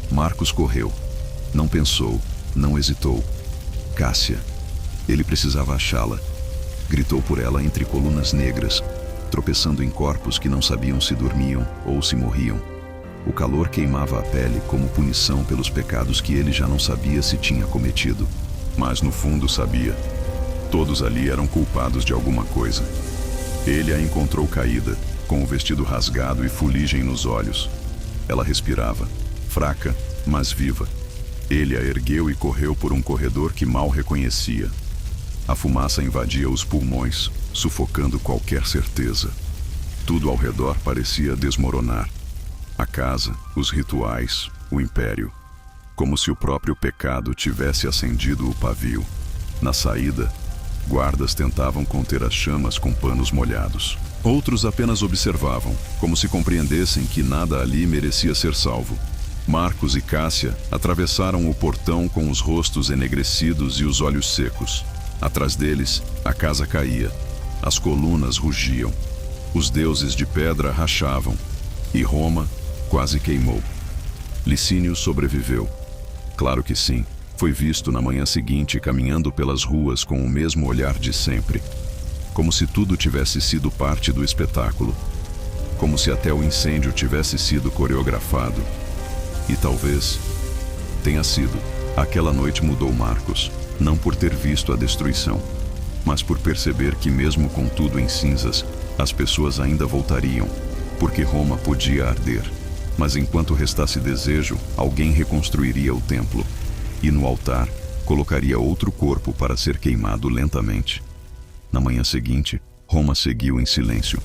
Speaker 1: Marcos correu. Não pensou, não hesitou. Cássia. Ele precisava achá-la. Gritou por ela entre colunas negras, tropeçando em corpos que não sabiam se dormiam ou se morriam. O calor queimava a pele como punição pelos pecados que ele já não sabia se tinha cometido. Mas no fundo sabia. Todos ali eram culpados de alguma coisa. Ele a encontrou caída, com o vestido rasgado e fuligem nos olhos. Ela respirava, fraca, mas viva. Ele a ergueu e correu por um corredor que mal reconhecia. A fumaça invadia os pulmões, sufocando qualquer certeza. Tudo ao redor parecia desmoronar. A casa, os rituais, o império. Como se o próprio pecado tivesse acendido o pavio. Na saída, guardas tentavam conter as chamas com panos molhados. Outros apenas observavam, como se compreendessem que nada ali merecia ser salvo. Marcos e Cássia atravessaram o portão com os rostos enegrecidos e os olhos secos. Atrás deles, a casa caía. As colunas rugiam. Os deuses de pedra rachavam. E Roma quase queimou. Licínios sobreviveu. Claro que sim. Foi visto na manhã seguinte caminhando pelas ruas com o mesmo olhar de sempre, como se tudo tivesse sido parte do espetáculo, como se até o incêndio tivesse sido coreografado. E talvez tenha sido. Aquela noite mudou Marcos, não por ter visto a destruição, mas por perceber que mesmo com tudo em cinzas, as pessoas ainda voltariam, porque Roma podia arder. Mas enquanto restasse desejo, alguém reconstruiria o templo, e no altar colocaria outro corpo para ser queimado lentamente. Na manhã seguinte, Roma seguiu em silêncio.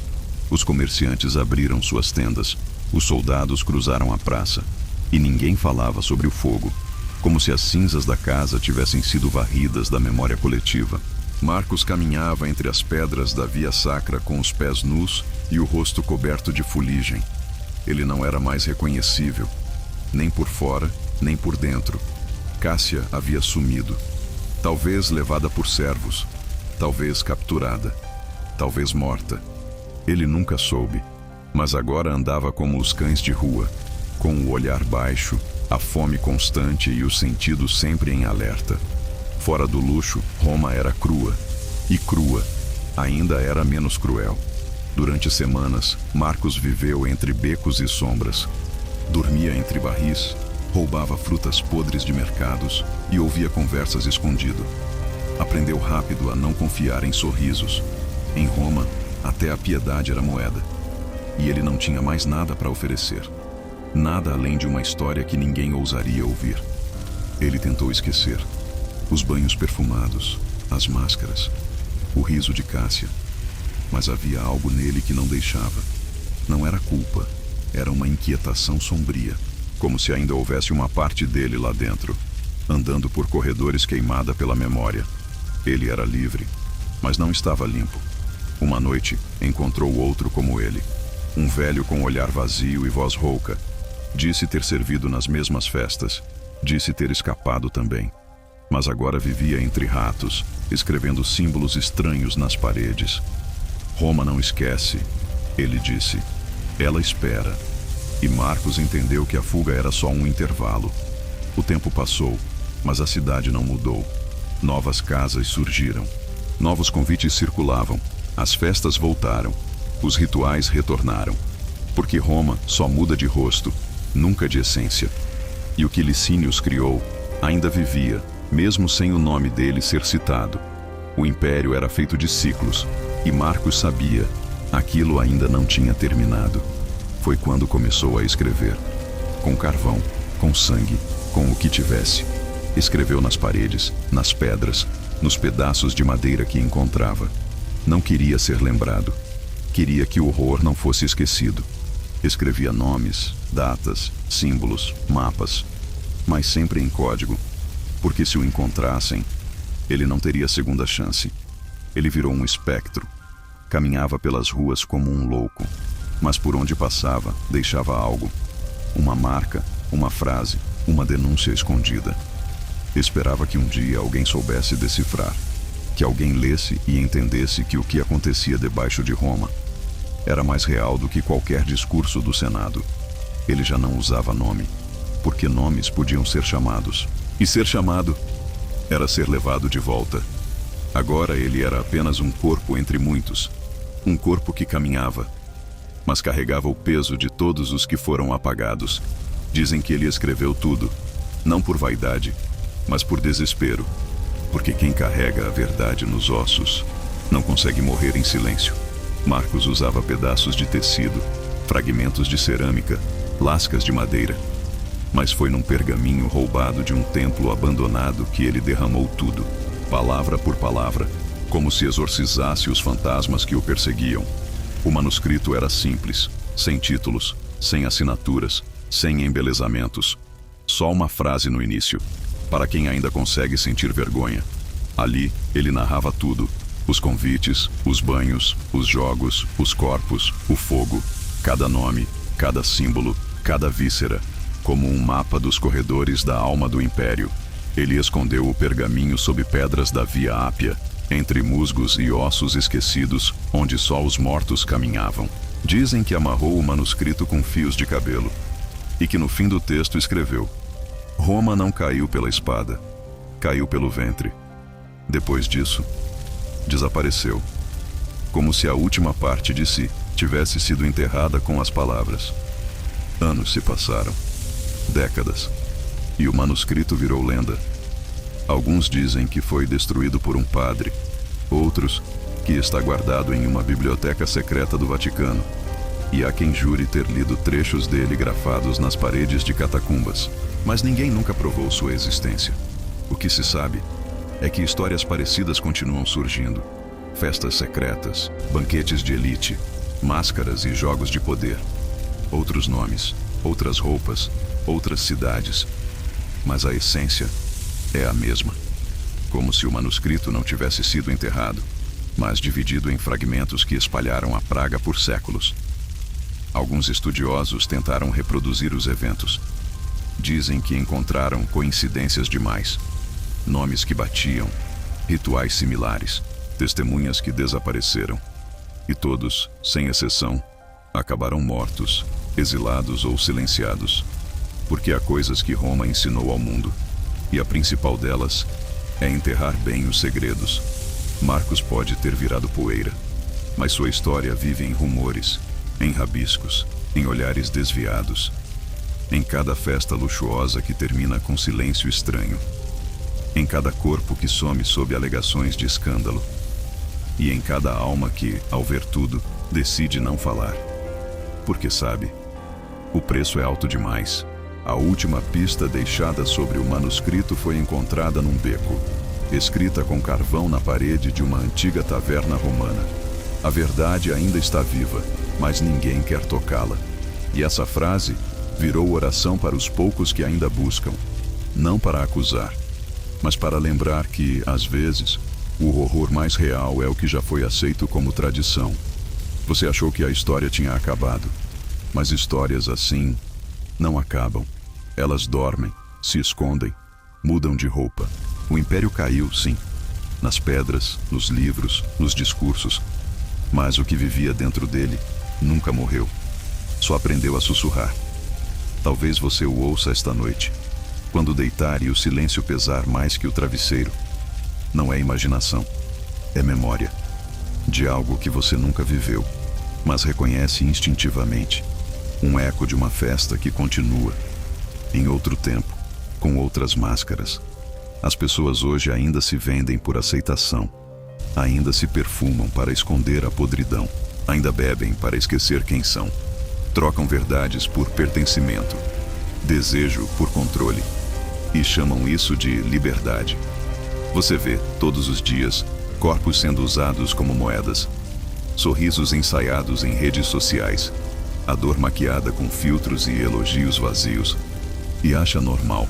Speaker 1: Os comerciantes abriram suas tendas, os soldados cruzaram a praça, e ninguém falava sobre o fogo, como se as cinzas da casa tivessem sido varridas da memória coletiva. Marcos caminhava entre as pedras da Via Sacra com os pés nus e o rosto coberto de fuligem. Ele não era mais reconhecível, nem por fora, nem por dentro. Cássia havia sumido, talvez levada por servos, talvez capturada, talvez morta. Ele nunca soube, mas agora andava como os cães de rua, com o olhar baixo, a fome constante e os sentidos sempre em alerta. Fora do luxo, Roma era crua, e crua ainda era menos cruel. Durante semanas, Marcos viveu entre becos e sombras. Dormia entre barris, roubava frutas podres de mercados e ouvia conversas escondido. Aprendeu rápido a não confiar em sorrisos. Em Roma, até a piedade era moeda. E ele não tinha mais nada para oferecer. Nada além de uma história que ninguém ousaria ouvir. Ele tentou esquecer. Os banhos perfumados, as máscaras, o riso de Cássia. Mas havia algo nele que não deixava. Não era culpa, era uma inquietação sombria, como se ainda houvesse uma parte dele lá dentro, andando por corredores queimada pela memória. Ele era livre, mas não estava limpo. Uma noite, encontrou outro como ele, um velho com olhar vazio e voz rouca. Disse ter servido nas mesmas festas, disse ter escapado também. Mas agora vivia entre ratos, escrevendo símbolos estranhos nas paredes. Roma não esquece, ele disse. Ela espera. E Marcos entendeu que a fuga era só um intervalo. O tempo passou, mas a cidade não mudou. Novas casas surgiram. Novos convites circulavam. As festas voltaram. Os rituais retornaram. Porque Roma só muda de rosto, nunca de essência. E o que Licínios criou ainda vivia, mesmo sem o nome dele ser citado. O império era feito de ciclos, e Marcos sabia, aquilo ainda não tinha terminado. Foi quando começou a escrever. Com carvão, com sangue, com o que tivesse. Escreveu nas paredes, nas pedras, nos pedaços de madeira que encontrava. Não queria ser lembrado. Queria que o horror não fosse esquecido. Escrevia nomes, datas, símbolos, mapas, mas sempre em código, porque se o encontrassem, ele não teria segunda chance. Ele virou um espectro. Caminhava pelas ruas como um louco, mas por onde passava, deixava algo. Uma marca, uma frase, uma denúncia escondida. Esperava que um dia alguém soubesse decifrar, que alguém lesse e entendesse que o que acontecia debaixo de Roma era mais real do que qualquer discurso do Senado. Ele já não usava nome, porque nomes podiam ser chamados. E ser chamado era ser levado de volta. Agora ele era apenas um corpo entre muitos. Um corpo que caminhava, mas carregava o peso de todos os que foram apagados. Dizem que ele escreveu tudo, não por vaidade, mas por desespero. Porque quem carrega a verdade nos ossos não consegue morrer em silêncio. Marcos usava pedaços de tecido, fragmentos de cerâmica, lascas de madeira. Mas foi num pergaminho roubado de um templo abandonado que ele derramou tudo, palavra por palavra, como se exorcizasse os fantasmas que o perseguiam. O manuscrito era simples, sem títulos, sem assinaturas, sem embelezamentos. Só uma frase no início, para quem ainda consegue sentir vergonha. Ali, ele narrava tudo: os convites, os banhos, os jogos, os corpos, o fogo, cada nome, cada símbolo, cada víscera, como um mapa dos corredores da alma do império. Ele escondeu o pergaminho sob pedras da Via Ápia, entre musgos e ossos esquecidos, onde só os mortos caminhavam. Dizem que amarrou o manuscrito com fios de cabelo, e que no fim do texto escreveu: Roma não caiu pela espada, caiu pelo ventre. Depois disso, desapareceu, como se a última parte de si tivesse sido enterrada com as palavras. Anos se passaram, décadas, e o manuscrito virou lenda. Alguns dizem que foi destruído por um padre, outros que está guardado em uma biblioteca secreta do Vaticano, e há quem jure ter lido trechos dele grafados nas paredes de catacumbas, mas ninguém nunca provou sua existência. O que se sabe é que histórias parecidas continuam surgindo. Festas secretas, banquetes de elite, máscaras e jogos de poder. Outros nomes, outras roupas, outras cidades. Mas a essência é a mesma. Como se o manuscrito não tivesse sido enterrado, mas dividido em fragmentos que espalharam a praga por séculos. Alguns estudiosos tentaram reproduzir os eventos. Dizem que encontraram coincidências demais. Nomes que batiam, rituais similares, testemunhas que desapareceram. E todos, sem exceção, acabaram mortos, exilados ou silenciados. Porque há coisas que Roma ensinou ao mundo, e a principal delas é enterrar bem os segredos. Marcos pode ter virado poeira, mas sua história vive em rumores, em rabiscos, em olhares desviados, em cada festa luxuosa que termina com silêncio estranho, em cada corpo que some sob alegações de escândalo, e em cada alma que, ao ver tudo, decide não falar. Porque sabe, o preço é alto demais. A última pista deixada sobre o manuscrito foi encontrada num beco, escrita com carvão na parede de uma antiga taverna romana. A verdade ainda está viva, mas ninguém quer tocá-la. E essa frase virou oração para os poucos que ainda buscam, não para acusar, mas para lembrar que, às vezes, o horror mais real é o que já foi aceito como tradição. Você achou que a história tinha acabado, mas histórias assim não acabam. Elas dormem, se escondem, mudam de roupa. O império caiu, sim, nas pedras, nos livros, nos discursos, mas o que vivia dentro dele nunca morreu. Só aprendeu a sussurrar. Talvez você o ouça esta noite, quando deitar e o silêncio pesar mais que o travesseiro. Não é imaginação, é memória de algo que você nunca viveu, mas reconhece instintivamente. Um eco de uma festa que continua, em outro tempo, com outras máscaras. As pessoas hoje ainda se vendem por aceitação, ainda se perfumam para esconder a podridão, ainda bebem para esquecer quem são. Trocam verdades por pertencimento, desejo por controle, e chamam isso de liberdade. Você vê, todos os dias, corpos sendo usados como moedas, sorrisos ensaiados em redes sociais, a dor maquiada com filtros e elogios vazios, e acha normal,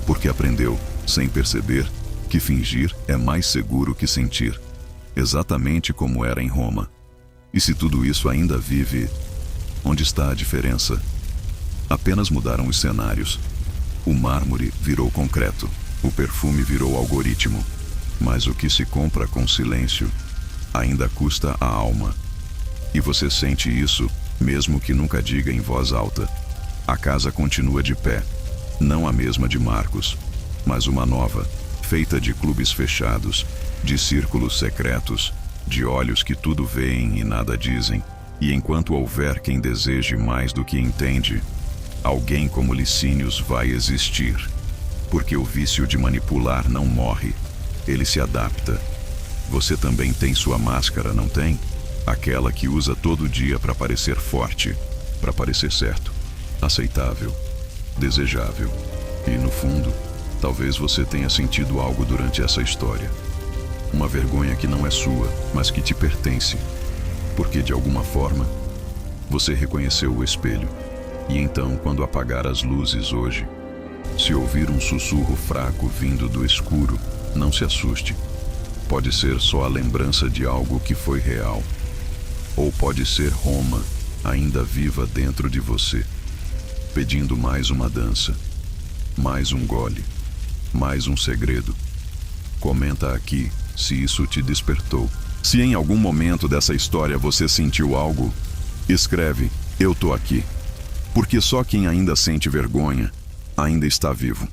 Speaker 1: porque aprendeu, sem perceber, que fingir é mais seguro que sentir, exatamente como era em Roma. E se tudo isso ainda vive, onde está a diferença? Apenas mudaram os cenários. O mármore virou concreto, o perfume virou algoritmo, mas o que se compra com silêncio ainda custa a alma. E você sente isso, mesmo que nunca diga em voz alta. A casa continua de pé, não a mesma de Marcos, mas uma nova, feita de clubes fechados, de círculos secretos, de olhos que tudo veem e nada dizem. E enquanto houver quem deseje mais do que entende, alguém como Licínios vai existir. Porque o vício de manipular não morre, ele se adapta. Você também tem sua máscara, não tem? Aquela que usa todo dia para parecer forte, para parecer certo, aceitável, desejável. E no fundo, talvez você tenha sentido algo durante essa história. Uma vergonha que não é sua, mas que te pertence. Porque de alguma forma, você reconheceu o espelho. E então, quando apagar as luzes hoje, se ouvir um sussurro fraco vindo do escuro, não se assuste. Pode ser só a lembrança de algo que foi real. Ou pode ser Roma, ainda viva dentro de você, pedindo mais uma dança, mais um gole, mais um segredo. Comenta aqui se isso te despertou. Se em algum momento dessa história você sentiu algo, escreve, eu tô aqui. Porque só quem ainda sente vergonha ainda está vivo.